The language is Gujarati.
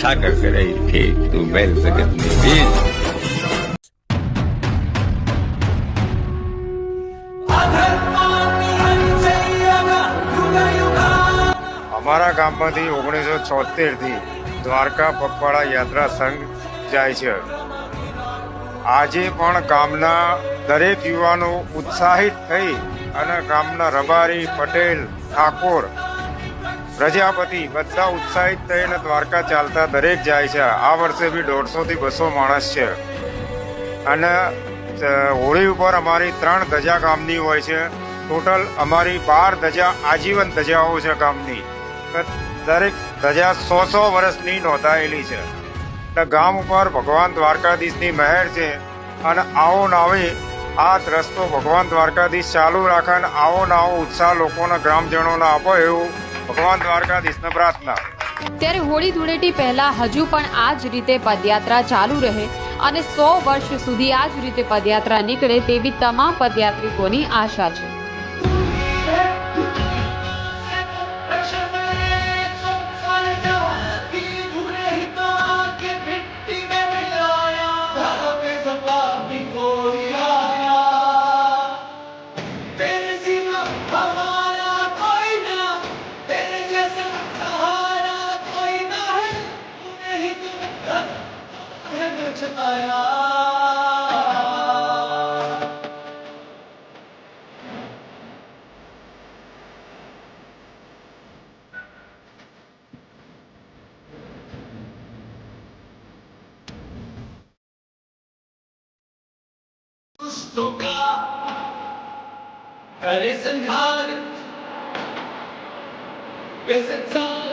ઠાકર કરે કે તું બેલ જગત ની બીજ। અમારા ગામમાંથી 1976 થી દ્વારકા પગપાળા યાત્રા સંઘ જાય છે। આજે પણ ગામના દરેક યુવાનો ઉત્સાહિત થઈ અને ગામના રબારી, પટેલ, ઠાકોર, પ્રજાપતિ બધા ઉત્સાહિત થઈને દ્વારકા ચાલતા દરેક જાય છે। આ વર્ષે બી 150 થી 200 માણસ છે અને હોળી ઉપર અમારી 3 ધજા ગામની હોય છે। ટોટલ અમારી 12 ધજા આજીવન ધજાઓ છે ગામની। દરેક ધજા 100 વર્ષની નોંધાયેલી છે એટલે ગામ ઉપર ભગવાન દ્વારકાધીશની મહેર છે અને આવો નાવી આ રસ્તો ભગવાન દ્વારકાધીશ ચાલુ રાખે અને આવો નવો ઉત્સાહ લોકોના ગ્રામજનોને આપો એવું ભગવાન દ્વારકાધીશને પ્રાર્થના। ત્યારે હોળી ધૂળેટી પહેલા હજુ પણ આ જ રીતે પદયાત્રા ચાલુ રહે અને 100 વર્ષ સુધી આ જ રીતે પદયાત્રા નીકળે તેવી તમામ પદયાત્રિકોની આશા છે। करे संहार वे संसार